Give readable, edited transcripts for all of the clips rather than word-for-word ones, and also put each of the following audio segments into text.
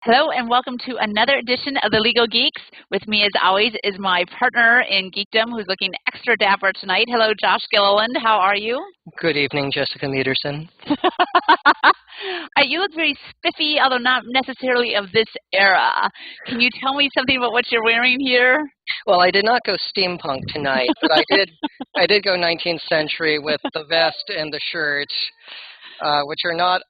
Hello and welcome to another edition of the Legal Geeks. With me as always is my partner in geekdom who's looking extra dapper tonight. Hello, Josh Gilliland. How are you? Good evening, Jessica Mederson. You look very spiffy, although not necessarily of this era. Can you tell me something about what you're wearing here? Well, I did not go steampunk tonight, but I did go 19th century with the vest and the shirt, which are not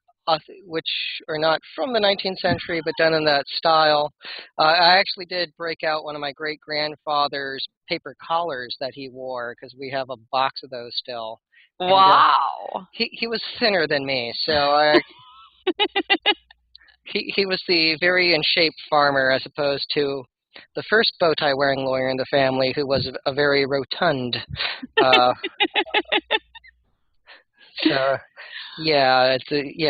from the 19th century, but done in that style. I actually did break out one of my great-grandfather's paper collars that he wore, because we have a box of those still. Wow. And, he was thinner than me, so he was the very in-shape farmer, as opposed to the first bow tie wearing lawyer in the family, who was a very rotund. So. Yeah,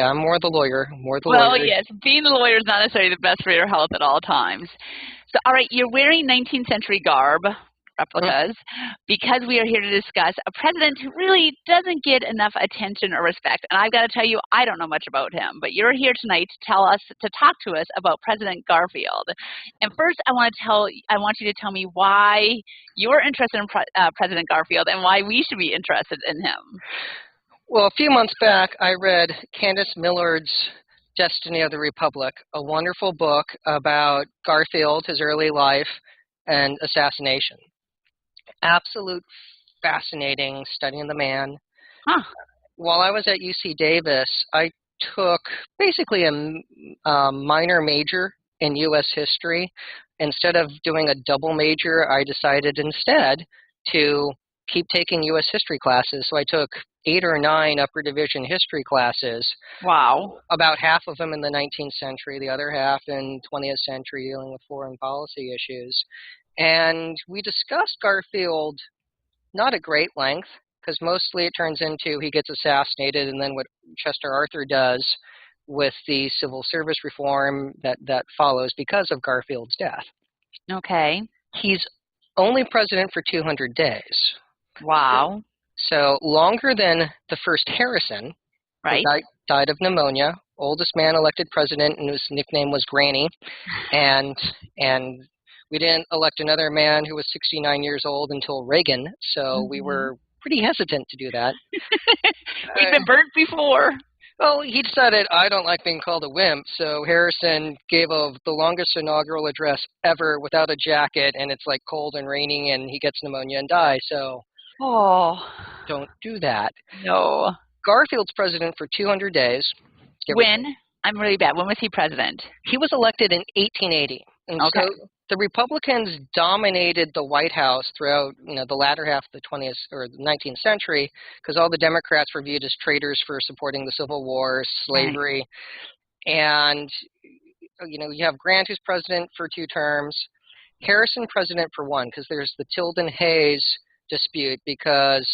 I'm more the lawyer, Well, yes, being the lawyer is not necessarily the best for your health at all times. So, all right, you're wearing 19th century garb, replicas, because we are here to discuss a president who really doesn't get enough attention or respect. And I've got to tell you, I don't know much about him, but you're here tonight to talk to us about President Garfield. And first, I want you to tell me why you're interested in President Garfield and why we should be interested in him. Well, a few months back, I read Candace Millard's Destiny of the Republic, a wonderful book about Garfield, his early life, and assassination. Absolute fascinating studying the man. Huh. While I was at UC Davis, I took basically a minor major in U.S. history. Instead of doing a double major, I decided instead to keep taking U.S. history classes. So I took 8 or 9 upper division history classes. Wow. About half of them in the 19th century, the other half in 20th century, dealing with foreign policy issues. And we discussed Garfield not at great length, because mostly it turns into he gets assassinated, and then what Chester Arthur does with the civil service reform that follows because of Garfield's death. Okay. He's only president for 200 days. Wow. So longer than the first Harrison, right? Who died of pneumonia, oldest man elected president, and his nickname was Granny. And we didn't elect another man who was 69 years old until Reagan, so we were pretty hesitant to do that. We've been burnt before. Well, he decided, I don't like being called a wimp, so Harrison gave the longest inaugural address ever without a jacket, and it's like cold and raining, and he gets pneumonia and dies, so don't do that. No. Garfield's president for 200 days. When? I'm really bad. When was he president? He was elected in 1880. And okay. So the Republicans dominated the White House throughout, the latter half of the 20th or the 19th century, because all the Democrats were viewed as traitors for supporting the Civil War, slavery. Right. And, you have Grant, who's president for 2 terms, Harrison president for 1, because there's the Tilden-Hayes dispute, because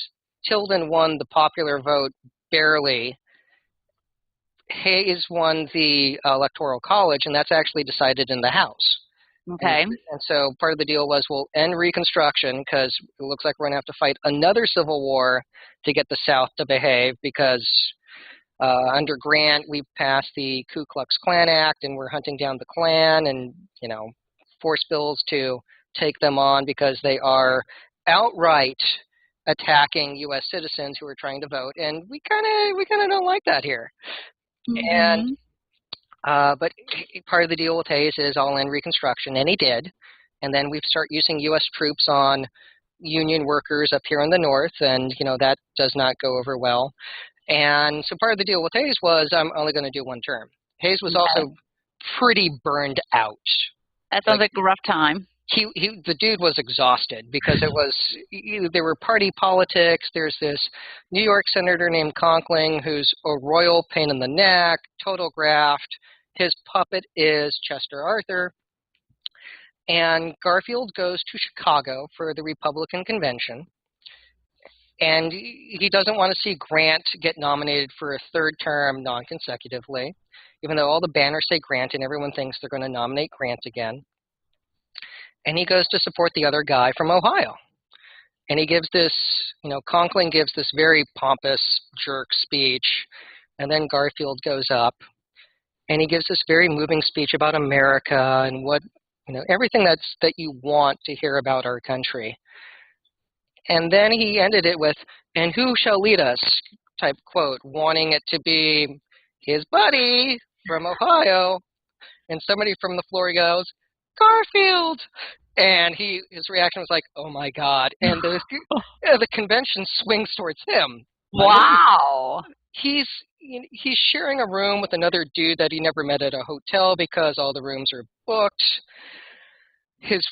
Tilden won the popular vote barely. Hayes won the Electoral College, and that's actually decided in the House. Okay. And so part of the deal was we'll end Reconstruction, because it looks like we're going to have to fight another civil war to get the South to behave, because under Grant, we passed the Ku Klux Klan Act, and we're hunting down the Klan and, force bills to take them on because they are outright attacking U.S. citizens who are trying to vote, and we kind of don't like that here. And but part of the deal with Hayes is I'll end Reconstruction, and he did. And then we start using U.S. troops on Union workers up here in the North, and that does not go over well. And so part of the deal with Hayes was I'm only going to do 1 term. Hayes was also pretty burned out. That sounds like a rough time. The dude was exhausted because there were party politics. There's this New York senator named Conkling who's a royal pain in the neck, total graft. His puppet is Chester Arthur. And Garfield goes to Chicago for the Republican convention. And he doesn't want to see Grant get nominated for a 3rd term non-consecutively, even though all the banners say Grant and everyone thinks they're going to nominate Grant again. And he goes to support the other guy from Ohio. And he gives this, Conkling gives this very pompous jerk speech. And then Garfield goes up and he gives this very moving speech about America and what, everything that you want to hear about our country. And then he ended it with, "And who shall lead us?" type quote, wanting it to be his buddy from Ohio. And somebody from the floor goes, "Garfield!" And his reaction was like, "Oh my God!" And the convention swings towards him. Wow. He's sharing a room with another dude that he never met at a hotel because all the rooms are booked. He's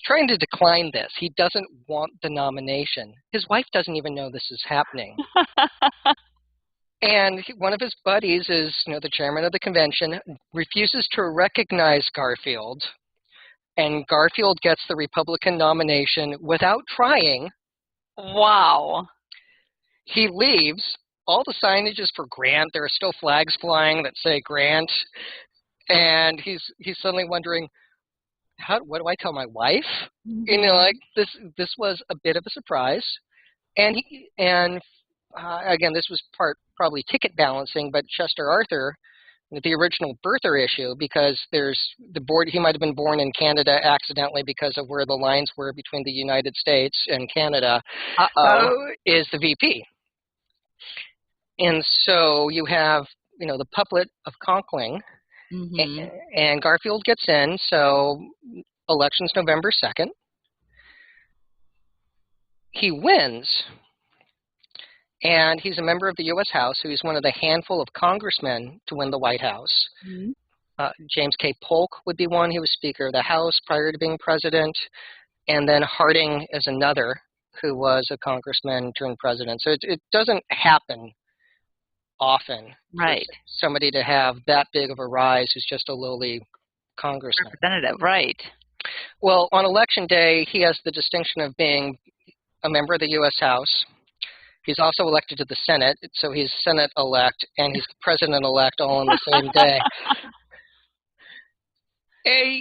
trying to decline this. He doesn't want the nomination. His wife doesn't even know this is happening. And one of his buddies is, the chairman of the convention, refuses to recognize Garfield. And Garfield gets the Republican nomination without trying. Wow. He leaves. All the signage is for Grant. There are still flags flying that say Grant. And he's suddenly wondering, what do I tell my wife? Mm-hmm. This was a bit of a surprise. And again, this was probably ticket balancing, but Chester Arthur, the original birther issue, because he might have been born in Canada accidentally because of where the lines were between the United States and Canada, is the VP. And so you have, the puppet of Conkling, mm-hmm. and Garfield gets in, so election's November 2nd. He wins, and he's a member of the U.S. House, so he's one of the handful of congressmen to win the White House. Mm-hmm. James K. Polk would be one. He was Speaker of the House prior to being president. And then Harding is another who was a congressman turned president. So it doesn't happen often for somebody to have that big of a rise who's just a lowly congressman. Representative, right. Well, on Election Day, he has the distinction of being a member of the U.S. House. He's also elected to the Senate, so he's Senate-elect, and he's the President-elect all on the same day.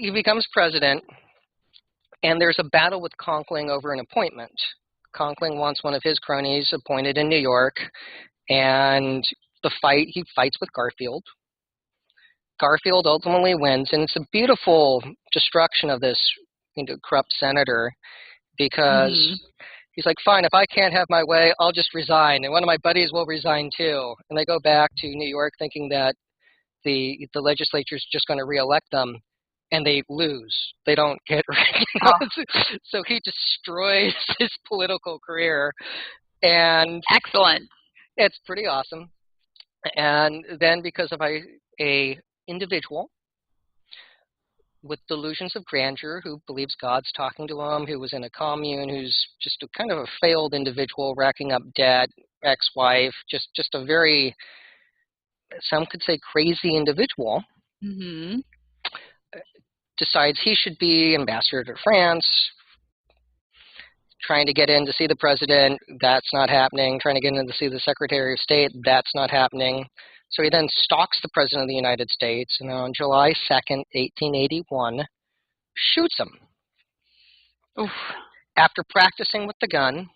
He becomes president, and there's a battle with Conkling over an appointment. Conkling wants one of his cronies appointed in New York, and he fights with Garfield. Garfield ultimately wins, and it's a beautiful destruction of this corrupt senator, because he's like, "Fine, if I can't have my way, I'll just resign, and one of my buddies will resign too." And they go back to New York thinking that the legislature is just going to reelect them, and they lose. They don't get So he destroys his political career. And excellent. It's pretty awesome. And then because of a individual with delusions of grandeur who believes God's talking to him, who was in a commune, who's just a kind of a failed individual, racking up debt, ex-wife, just a very, some could say, crazy individual, decides he should be ambassador to France, trying to get in to see the president, that's not happening, trying to get in to see the Secretary of State, that's not happening. So he then stalks the President of the United States, and on July 2nd, 1881, shoots him. Oof. After practicing with the gun,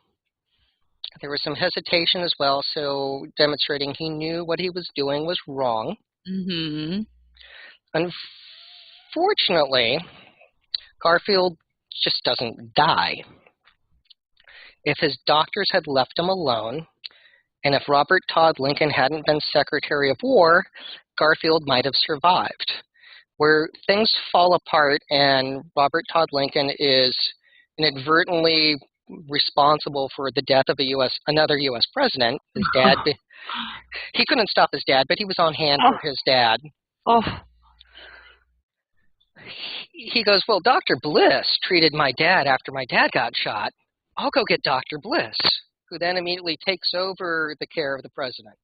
there was some hesitation as well, so demonstrating he knew what he was doing was wrong. Unfortunately, Garfield just doesn't die. If his doctors had left him alone, and if Robert Todd Lincoln hadn't been Secretary of War, Garfield might have survived. Where things fall apart and Robert Todd Lincoln is inadvertently responsible for the death of another U.S. president, his dad. He couldn't stop his dad, but he was on hand for his dad. He goes, "Well, Dr. Bliss treated my dad after my dad got shot. I'll go get Dr. Bliss," who then immediately takes over the care of the president.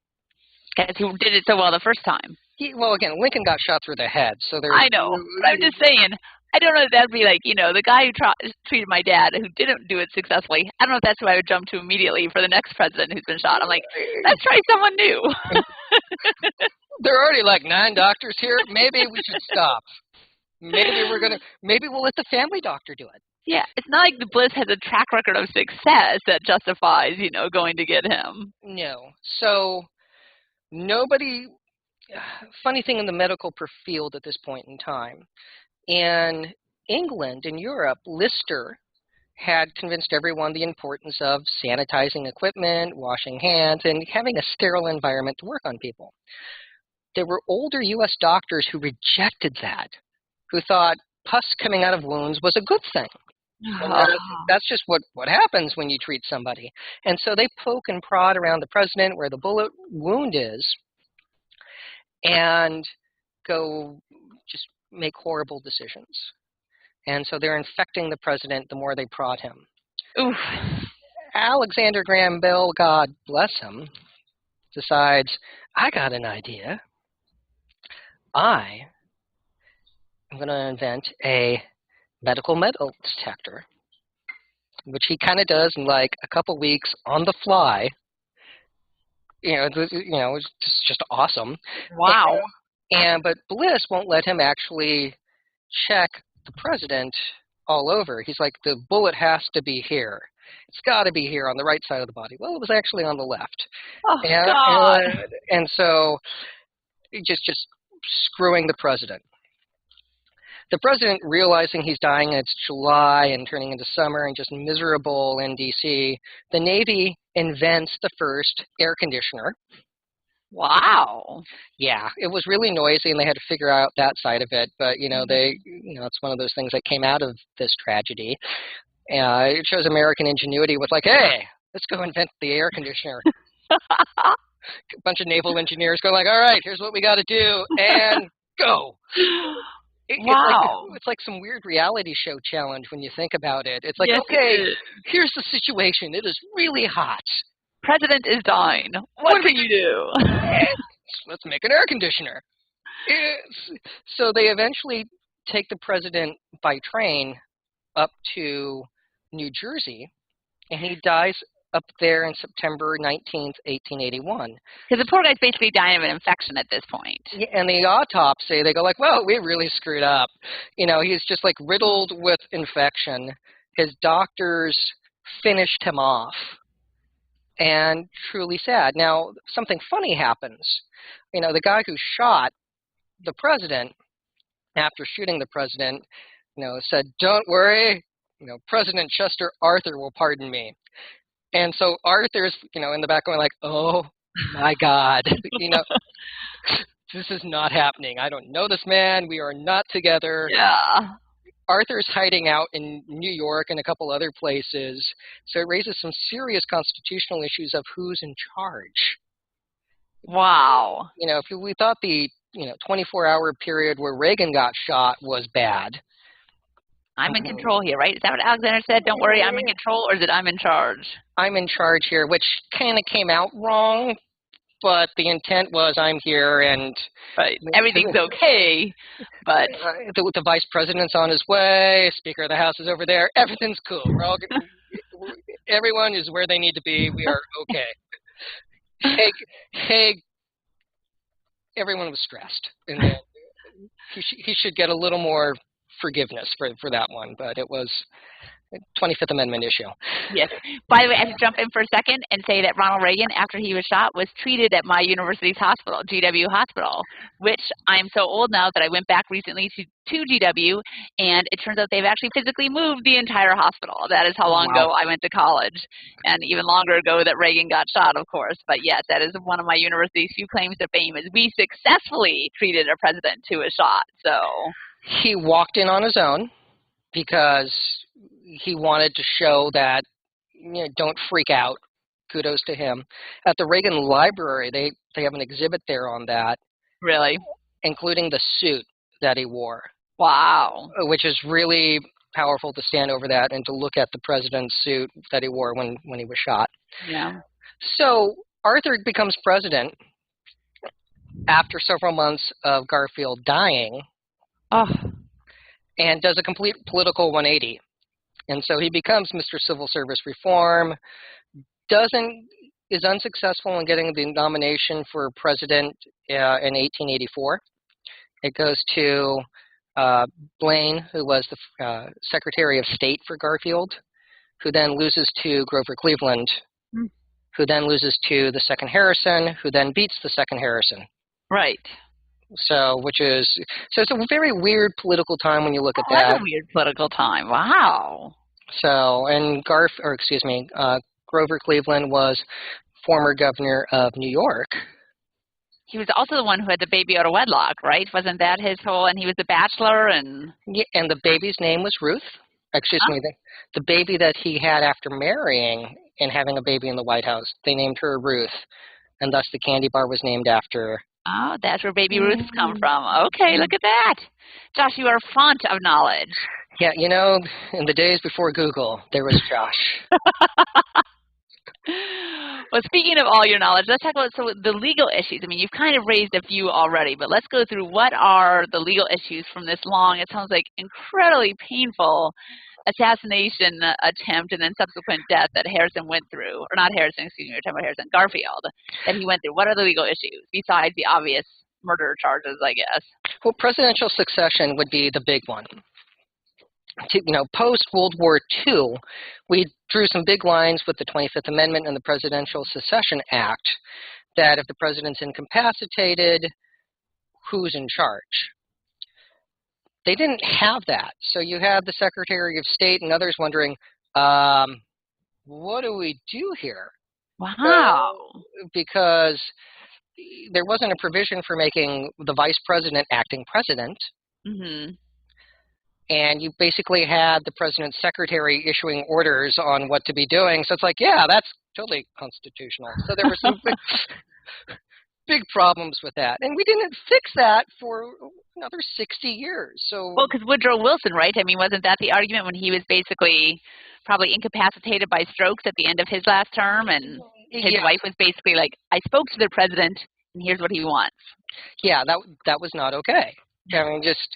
Because he did it so well the first time. Well, again, Lincoln got shot through the head, so there. I know. But I'm just saying, I don't know if that'd be like, the guy who treated my dad who didn't do it successfully. I don't know if that's who I would jump to immediately for the next president who's been shot. I'm like, let's try someone new. There are already like 9 doctors here. Maybe we should stop. Maybe we'll let the family doctor do it. Yeah, it's not like the Bliss has a track record of success that justifies, going to get him. No. So nobody funny thing in the medical field at this point in time. In England, in Europe, Lister had convinced everyone the importance of sanitizing equipment, washing hands, and having a sterile environment to work on people. There were older U.S. doctors who rejected that, who thought pus coming out of wounds was a good thing. That's just what happens when you treat somebody. And so they poke and prod around the president where the bullet wound is and go just make horrible decisions. And so they're infecting the president the more they prod him. Oof. Alexander Graham Bell, God bless him, decides, I got an idea. I am going to invent a medical metal detector, which he kind of does in like a couple weeks on the fly. It's just awesome. Wow. But Bliss won't let him actually check the president all over. He's like, the bullet has to be here. It's got to be here on the right side of the body. Well, it was actually on the left. Oh, God. And so just screwing the president. The president, realizing he's dying, and it's July and turning into summer and just miserable in D.C., the Navy invents the first air conditioner. Wow. Yeah, it was really noisy, and they had to figure out that side of it. But, it's one of those things that came out of this tragedy. It shows American ingenuity with like, hey, let's go invent the air conditioner. A bunch of naval engineers go like, all right, here's what we got to do, and go. Wow. It's like some weird reality show challenge when you think about it. It's like, yes, okay, here's the situation. It is really hot. President is dying. What can you do? Let's make an air conditioner. So they eventually take the president by train up to New Jersey, and he dies up there in September 19th, 1881. Because the poor guy's basically dying of an infection at this point. Yeah, and the autopsy, they go like, well, we really screwed up. He's just like riddled with infection. His doctors finished him off. And truly sad. Now, something funny happens. The guy who shot the president, after shooting the president, said, don't worry, President Chester Arthur will pardon me. And so Arthur's, in the back going like, oh, my God, this is not happening. I don't know this man. We are not together. Yeah. Arthur's hiding out in New York and a couple other places. So it raises some serious constitutional issues of who's in charge. Wow. If we thought the 24-hour period where Reagan got shot was bad. I'm in control here, right? Is that what Alexander said? Don't worry, I'm in control, or is it I'm in charge? I'm in charge here, which kind of came out wrong, but the intent was I'm here and... Right. Everything's okay, but... the vice president's on his way, Speaker of the House is over there, everything's cool. We're all everyone is where they need to be, we are okay. Haig, everyone was stressed. And he should get a little more forgiveness for that one, but it was a 25th Amendment issue. Yes. By the way, I have to jump in for a second and say that Ronald Reagan, after he was shot, was treated at my university's hospital, GW Hospital, which I'm so old now that I went back recently to GW, and it turns out they've actually physically moved the entire hospital. That is how long ago I went to college, and even longer ago that Reagan got shot, of course. But yes, that is one of my university's few claims to fame, is we successfully treated a president who was shot. So he walked in on his own because he wanted to show that, don't freak out. Kudos to him. At the Reagan Library, they have an exhibit there on that. Really? Including the suit that he wore. Wow. Which is really powerful to stand over that and to look at the president's suit that he wore when he was shot. Yeah. So Arthur becomes president after several months of Garfield dying. Oh. And does a complete political 180. And so he becomes Mr. Civil Service Reform, is unsuccessful in getting the nomination for president in 1884. It goes to Blaine, who was the Secretary of State for Garfield, who then loses to Grover Cleveland, who then loses to the second Harrison, who then beats the second Harrison. Right. So, it's a very weird political time when you look at That's that. a weird political time. Wow. So, and Grover Cleveland was former governor of New York. He was also the one who had the baby out of wedlock, right? Wasn't that his whole, and he was the bachelor and... Yeah, and the baby's name was Ruth. Excuse me, the baby that he had after marrying and having a baby in the White House, they named her Ruth, and thus the candy bar was named after. Oh, that's where Baby Ruth's come from. Okay, look at that. Josh, you are a font of knowledge. Yeah, in the days before Google, there was Josh. Well, speaking of all your knowledge, let's talk about the legal issues. I mean, you've kind of raised a few already, but let's go through what are the legal issues from this long, it sounds like incredibly painful assassination attempt and then subsequent death that Harrison went through, or not Harrison, excuse me, we're talking about Harrison, Garfield, that he went through. What are the legal issues besides the obvious murder charges, I guess? Well, presidential succession would be the big one. Post World War II, we drew some big lines with the 25th Amendment and the Presidential Succession Act that if the president's incapacitated, who's in charge? They didn't have that. So you had the Secretary of State and others wondering, what do we do here? Wow. Because there wasn't a provision for making the vice president acting president. Mm-hmm. And you basically had the president's secretary issuing orders on what to be doing. So it's like, yeah, that's totally constitutional. So there were some big problems with that. And we didn't fix that for another 60 years. So, well, because Woodrow Wilson, right? I mean, wasn't that the argument when he was basically probably incapacitated by strokes at the end of his last term? And his wife was basically like, I spoke to the president, and here's what he wants. Yeah, that was not okay. I mean, just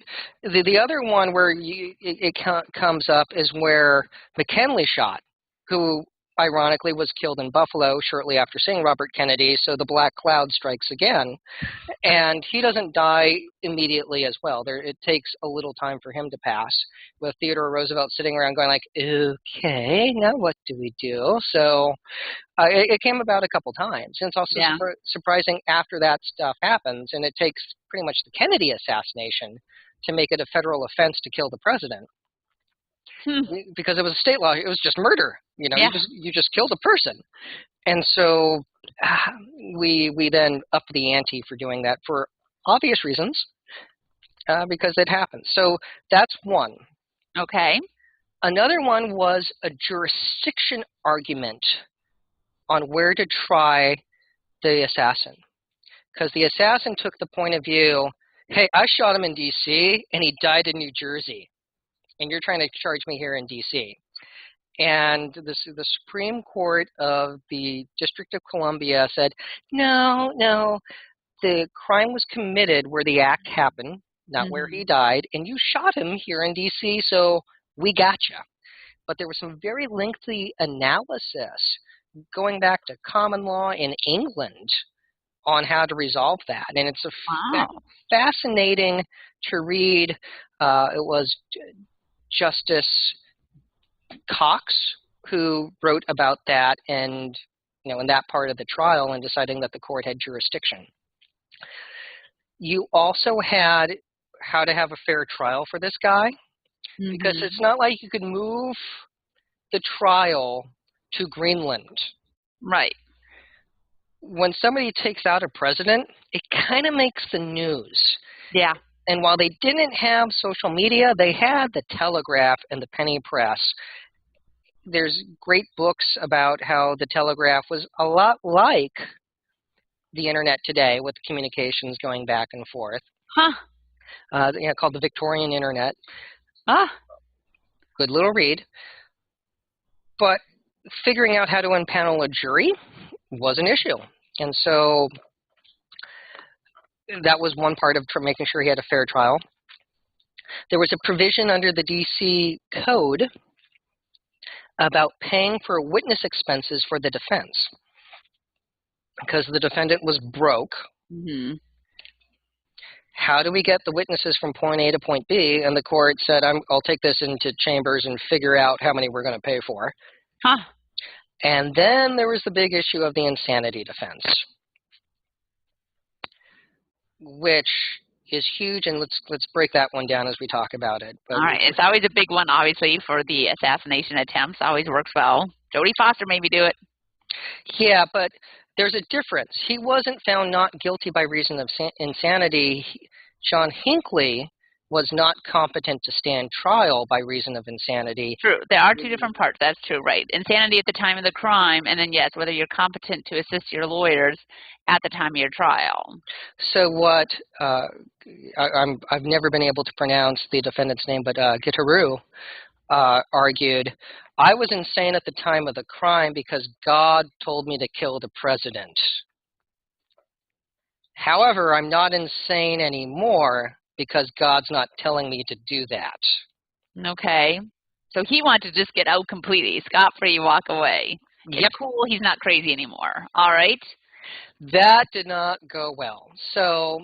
the other one where it comes up is where McKinley shot, who ironically was killed in Buffalo shortly after seeing Robert Kennedy, so the black cloud strikes again. And he doesn't die immediately as well. It takes a little time for him to pass, with Theodore Roosevelt sitting around going like, okay, now what do we do? So it came about a couple times. And it's also surprising after that stuff happens, and it takes pretty much the Kennedy assassination to make it a federal offense to kill the president. Because it was a state law. It was just murder. You just killed a person. And so we then upped the ante for doing that for obvious reasons, because it happens. So that's one. Okay. Another one was a jurisdiction argument on where to try the assassin. Because the assassin took the point of view, hey, I shot him in D.C. and he died in New Jersey. And you're trying to charge me here in D.C. And the Supreme Court of the District of Columbia said, no, the crime was committed where the act happened, not where he died, and you shot him here in D.C., so we gotcha. But there was some very lengthy analysis going back to common law in England on how to resolve that. And it's fascinating to read. It was Justice Cox who wrote about that and, in that part of the trial and deciding that the court had jurisdiction. You also had how to have a fair trial for this guy, because it's not like you could move the trial to Greenland. Right. When somebody takes out a president, it kind of makes the news. Yeah. And while they didn't have social media, they had the Telegraph and the penny press. There's great books about how the Telegraph was a lot like the internet today, with communications going back and forth. Called the Victorian Internet. Good little read. But figuring out how to impanel a jury was an issue. And so that was one part of making sure he had a fair trial. There was a provision under the D.C. Code about paying for witness expenses for the defense, because the defendant was broke. How do we get the witnesses from point A to point B? And the court said, I'll take this into chambers and figure out how many we're going to pay for. And then there was the big issue of the insanity defense. which is huge, and let's break that one down as we talk about it. But All right. It's always a big one, obviously, for the assassination attempts. Always works well. Jodie Foster maybe do it. yeah, but there's a difference. He wasn't found not guilty by reason of insanity. John Hinckley was not competent to stand trial by reason of insanity. True. There are two different parts. That's true, right? Insanity at the time of the crime, and then, yes, whether you're competent to assist your lawyers at the time of your trial. So what, I've never been able to pronounce the defendant's name, but Guiteau argued, I was insane at the time of the crime because God told me to kill the president. However, I'm not insane anymore because God's not telling me to do that. Okay. So he wanted to just get out completely, scot-free, walk away. Yep. It's cool. He's not crazy anymore. All right. That did not go well. So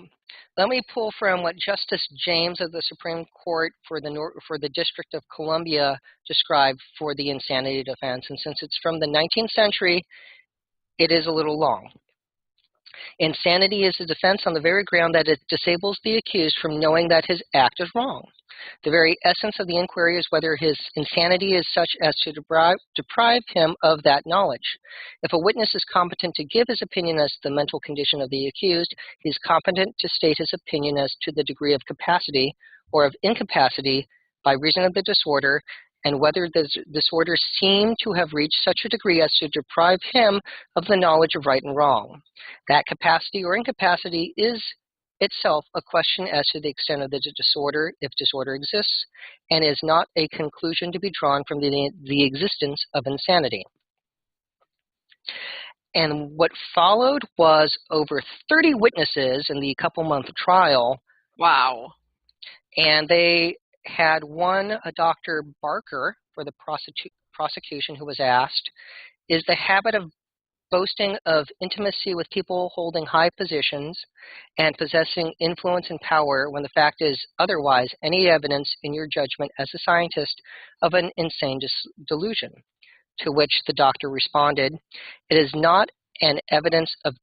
let me pull from what Justice James of the Supreme Court for the District of Columbia described for the insanity defense. And since it's from the 19th century, it is a little long. Insanity is a defense on the very ground that it disables the accused from knowing that his act is wrong. The very essence of the inquiry is whether his insanity is such as to deprive him of that knowledge. If a witness is competent to give his opinion as to the mental condition of the accused, he is competent to state his opinion as to the degree of capacity or of incapacity by reason of the disorder, and whether the disorder seemed to have reached such a degree as to deprive him of the knowledge of right and wrong. That capacity or incapacity is itself a question as to the extent of the disorder, if disorder exists, and is not a conclusion to be drawn from the existence of insanity. And what followed was over 30 witnesses in the couple-month trial. Wow. And they had a Dr. Barker for the prosecution, who was asked, is the habit of boasting of intimacy with people holding high positions and possessing influence and power when the fact is otherwise any evidence in your judgment as a scientist of an insane delusion? To which the doctor responded, it is not an evidence of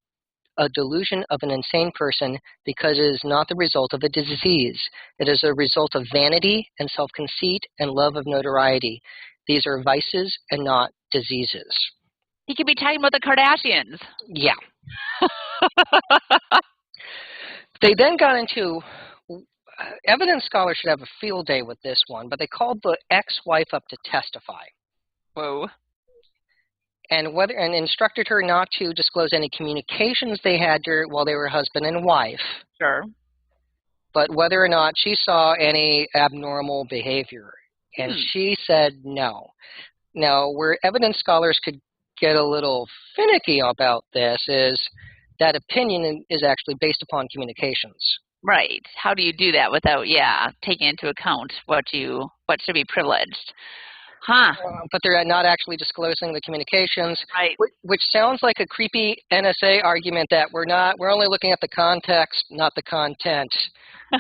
a delusion of an insane person because it is not the result of a disease. It is a result of vanity and self-conceit and love of notoriety. These are vices and not diseases. He could be talking about the Kardashians. Yeah. They then got into, evidence scholars should have a field day with this one, but they called the ex-wife up to testify. Whoa. And instructed her not to disclose any communications they had while they were husband and wife. Sure. But whether or not she saw any abnormal behavior. And she said no. Now, where evidence scholars could get a little finicky about this is that opinion is actually based upon communications. Right. How do you do that without, taking into account what should be privileged? Huh. But they're not actually disclosing the communications, right? Which sounds like a creepy NSA argument that we're only looking at the context, not the content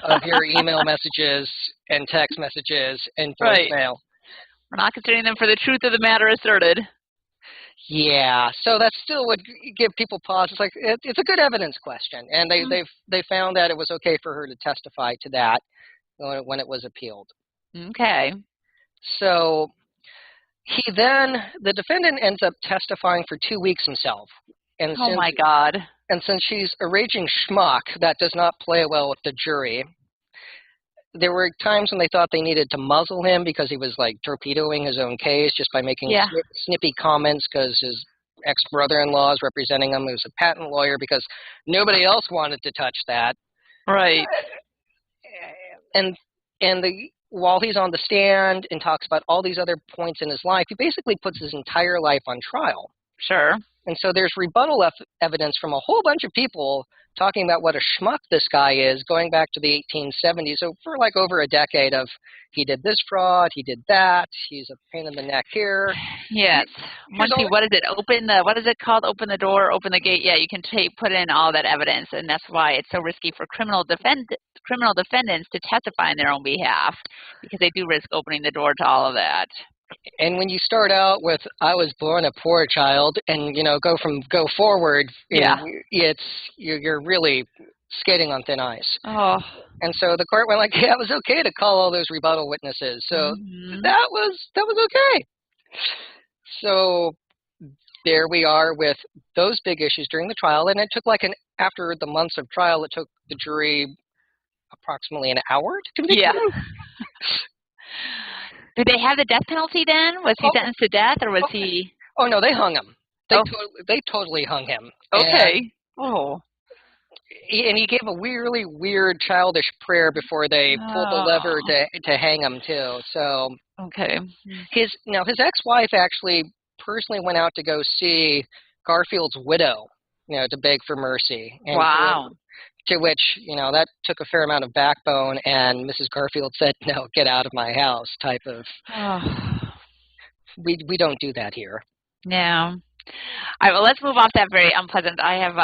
of your email messages and text messages and voicemail. Right. We're not considering them for the truth of the matter asserted. Yeah, so that still would give people pause. It's like it's a good evidence question, and they found that it was okay for her to testify to that when it was appealed. Okay. So the defendant ends up testifying for 2 weeks himself. And oh my God. And since she's a raging schmuck, that does not play well with the jury. There were times when they thought they needed to muzzle him because he was like torpedoing his own case just by making snippy comments because his ex-brother-in-law is representing him, who's a patent lawyer, because nobody else wanted to touch that. Right. And while he's on the stand and talks about all these other points in his life, he basically puts his entire life on trial. Sure. And so there's rebuttal evidence from a whole bunch of people talking about what a schmuck this guy is, going back to the 1870s. So for like over a decade of he did this fraud, he did that, he's a pain in the neck here. Yes. What is it? What is it called? Open the door, open the gate. Yeah, you can put in all that evidence, and that's why it's so risky for criminal defendants to testify on their own behalf, because they do risk opening the door to all of that. And when you start out with "I was born a poor child," and go forward, you're really skating on thin ice. Oh. And so the court went like, yeah, it was okay to call all those rebuttal witnesses. So that was okay. So there we are with those big issues during the trial. And it took after the months of trial, it took the jury approximately an hour to convict him. Did they have the death penalty then? Was he sentenced to death, or was he? Oh no, they hung him. They totally hung him. Okay. And he gave a really weird, childish prayer before they pulled the lever to hang him too. So his ex-wife actually personally went out to go see Garfield's widow, to beg for mercy. And to which, that took a fair amount of backbone, and Mrs. Garfield said, "No, get out of my house," type of. We don't do that here. No. All right, well, let's move off that very unpleasant. I have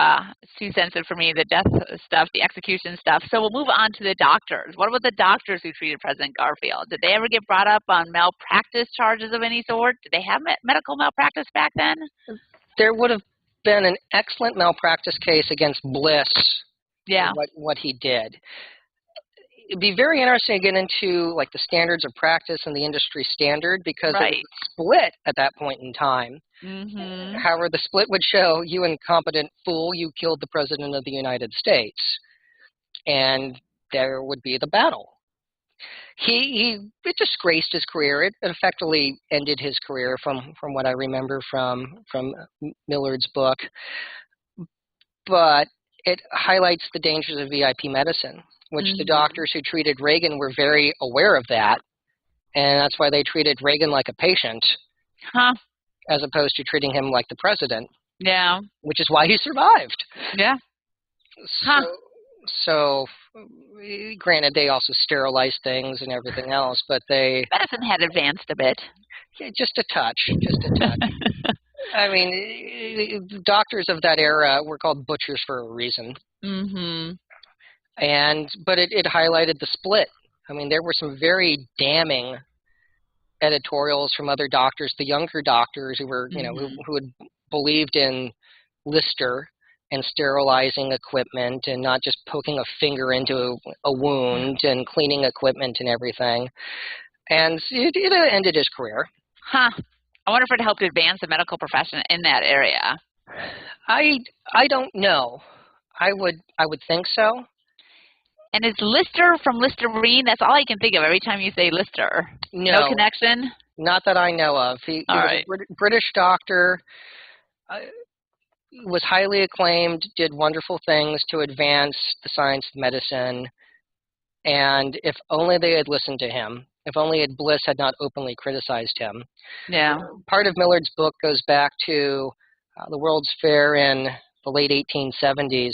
too sensitive for me, the death stuff, the execution stuff. So we'll move on to the doctors. What about the doctors who treated President Garfield? Did they ever get brought up on malpractice charges of any sort? Did they have medical malpractice back then? There would have been an excellent malpractice case against Bliss. Yeah. What he did. It'd be very interesting to get into the standards of practice and the industry standard, because it was split at that point in time. However, the split would show, you incompetent fool, you killed the President of the United States. And there would be the battle. It disgraced his career. It effectively ended his career from what I remember from Millard's book. But it highlights the dangers of VIP medicine, which the doctors who treated Reagan were very aware of that. And that's why they treated Reagan like a patient, as opposed to treating him like the president. Yeah. Which is why he survived. Yeah. So, granted, they also sterilized things and everything else, but medicine had advanced a bit. Yeah, just a touch. I mean, doctors of that era were called butchers for a reason. But it highlighted the split. I mean, there were some very damning editorials from other doctors, the younger doctors who were, who had believed in Lister and sterilizing equipment and not just poking a finger into a wound and cleaning equipment and everything. And it ended his career. I wonder if it helped advance the medical profession in that area. I don't know. I would think so. And is Lister from Listerine? That's all I can think of every time you say Lister. No connection? Not that I know of. He was a British doctor, was highly acclaimed, did wonderful things to advance the science of medicine. And if only they had listened to him, if only Bliss had not openly criticized him. Yeah. Part of Millard's book goes back to the World's Fair in the late 1870s,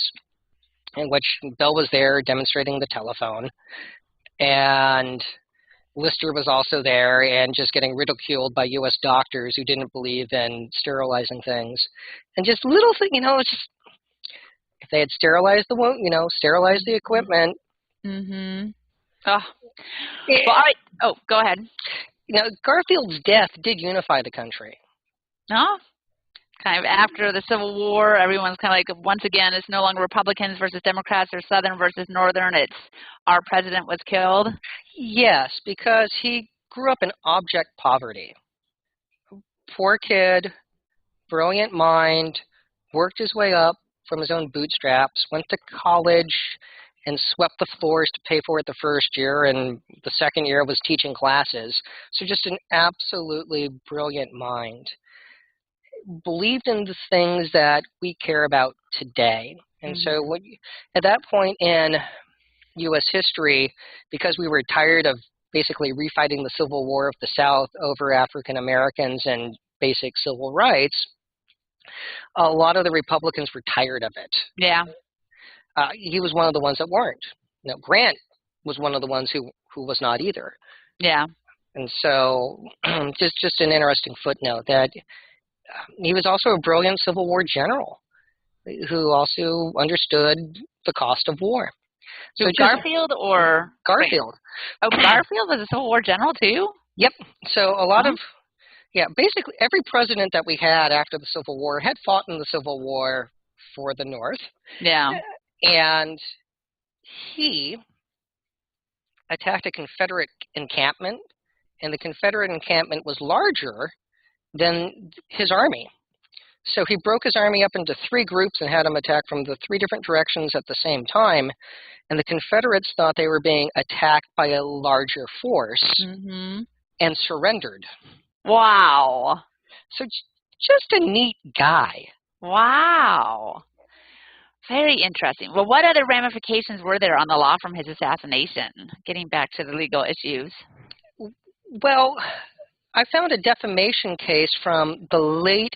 in which Bell was there demonstrating the telephone, and Lister was also there and just getting ridiculed by U.S. doctors who didn't believe in sterilizing things. And just little thing, it's just, if they had sterilized the wound, sterilized the equipment. Well, all right. Oh, go ahead. Garfield's death did unify the country. Kind of after the Civil War, everyone's kind of once again, it's no longer Republicans versus Democrats or Southern versus Northern. It's our president was killed. Yes, because he grew up in abject poverty. Poor kid, brilliant mind, worked his way up from his own bootstraps, went to college and swept the floors to pay for it the first year, and the second year was teaching classes. So just an absolutely brilliant mind. Believed in the things that we care about today. And so at that point in U.S. history, because we were tired of basically refighting the Civil War of the South over African Americans and basic civil rights, a lot of the Republicans were tired of it. Yeah. He was one of the ones that weren't. Grant was one of the ones who was not either. Yeah. And so just an interesting footnote that he was also a brilliant Civil War general who also understood the cost of war. So Garfield or? Garfield. Oh, Garfield was a Civil War general too? Yep. So a lot of, basically every president that we had after the Civil War had fought in the Civil War for the North. Yeah. And he attacked a Confederate encampment, and the Confederate encampment was larger than his army. So he broke his army up into 3 groups and had them attack from the 3 different directions at the same time. And the Confederates thought they were being attacked by a larger force and surrendered. Wow. So just a neat guy. Wow. Very interesting. Well, what other ramifications were there on the law from his assassination? Getting back to the legal issues. Well, I found a defamation case from the late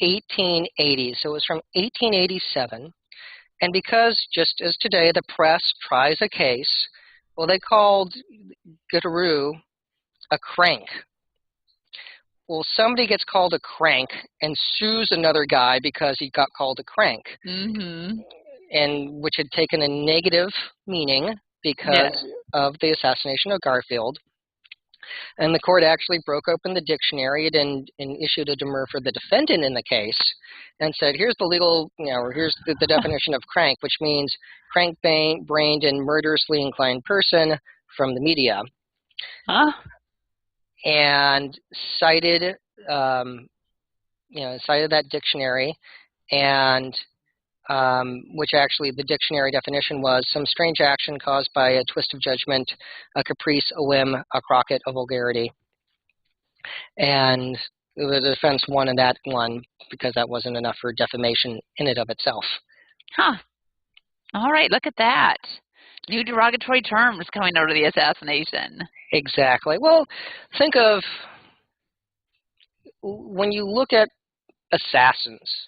1880s. So it was from 1887. And because, just as today, the press tries a case, well, they called Guiteau a crank. Well, somebody gets called a crank and sues another guy because he got called a crank, and which had taken a negative meaning because of the assassination of Garfield. And the court actually broke open the dictionary and issued a demur for the defendant in the case and said, here's the legal, or here's the definition of crank, which means crank-brained and murderously inclined person from the media. And cited, cited that dictionary, and which actually the dictionary definition was some strange action caused by a twist of judgment, a caprice, a whim, a crocket, a vulgarity. And the defense won in that one because that wasn't enough for defamation in and of itself. All right, look at that. New derogatory terms coming out of the assassination. Exactly. Well, think of when you look at assassins,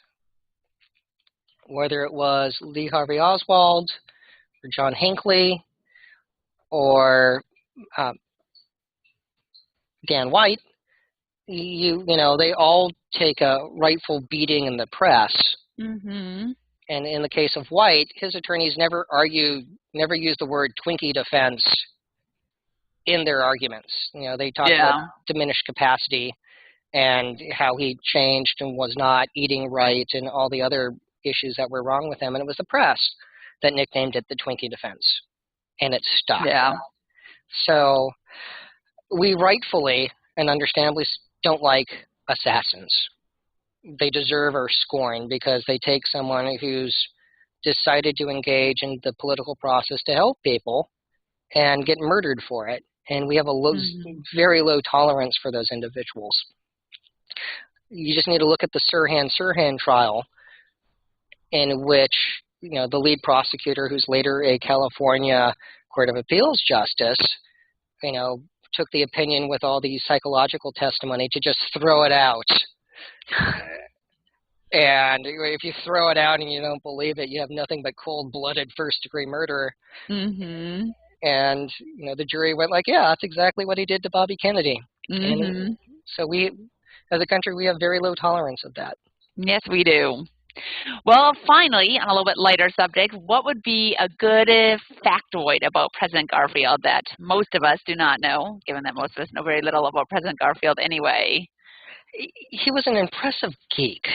whether it was Lee Harvey Oswald or John Hinckley or Dan White, they all take a rightful beating in the press. And in the case of White, his attorneys never used the word Twinkie defense in their arguments. They talked about diminished capacity and how he changed and was not eating right and all the other issues that were wrong with him. And it was the press that nicknamed it the Twinkie defense. And it stuck. So we rightfully and understandably don't like assassins. They deserve our scorn because they take someone who's decided to engage in the political process to help people and get murdered for it. And we have a very low tolerance for those individuals. You just need to look at the Sirhan trial, in which the lead prosecutor, who's later a California Court of Appeals justice, took the opinion with all the psychological testimony to just throw it out. And if you throw it out and you don't believe it, you have nothing but cold-blooded first-degree murder. And the jury went like, yeah, that's exactly what he did to Bobby Kennedy. And so we, as a country, we have very low tolerance of that. Yes, we do. Well, finally, on a little bit lighter subject, what would be a good factoid about President Garfield that most of us do not know, given that most of us know very little about President Garfield anyway? He was an impressive geek.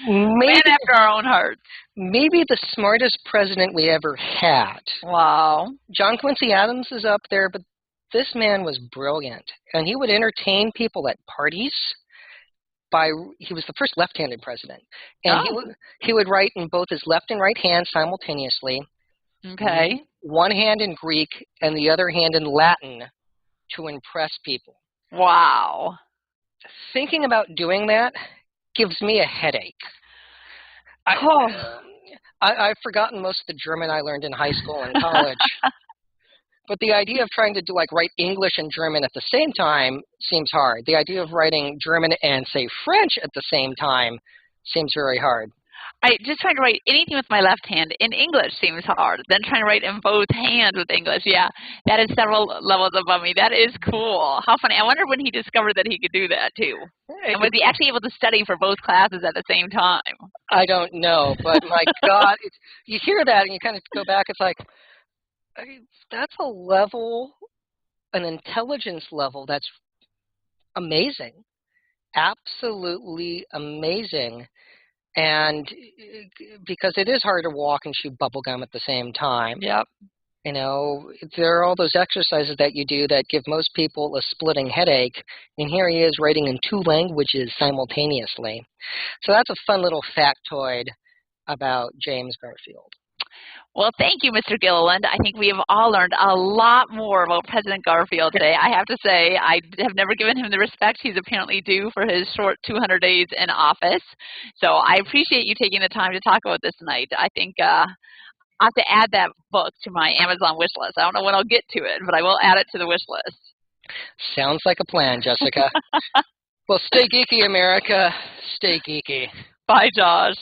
Man after our own hearts. Maybe the smartest president we ever had. Wow. John Quincy Adams is up there, but this man was brilliant. And he would entertain people at parties. He was the first left-handed president. And he would write in both his left and right hand simultaneously. Okay. One hand in Greek and the other hand in Latin to impress people. Wow. Thinking about doing that gives me a headache. I've forgotten most of the German I learned in high school and college. But the idea of trying to write English and German at the same time seems hard. The idea of writing German and, say, French at the same time seems very hard. Just trying to write anything with my left hand in English seems hard. Then trying to write in both hands with English, that is several levels above me. That is cool. How funny. I wonder when he discovered that he could do that, too. And was he actually able to study for both classes at the same time? I don't know, but my God, you hear that and you kind of go back, it's like, that's a level, an intelligence level that's amazing. Absolutely amazing. And because it is hard to walk and chew bubble gum at the same time. Yep. You know, there are all those exercises that you do that give most people a splitting headache, and here he is writing in 2 languages simultaneously. So that's a fun little factoid about James Garfield. Well, thank you, Mr. Gilliland. I think we have all learned a lot more about President Garfield today. I have to say, I have never given him the respect he's apparently due for his short 200 days in office. So I appreciate you taking the time to talk about this tonight. I think I'll have to add that book to my Amazon wish list. I don't know when I'll get to it, but I will add it to the wish list. Sounds like a plan, Jessica. Well, stay geeky, America. Stay geeky. Bye, Josh.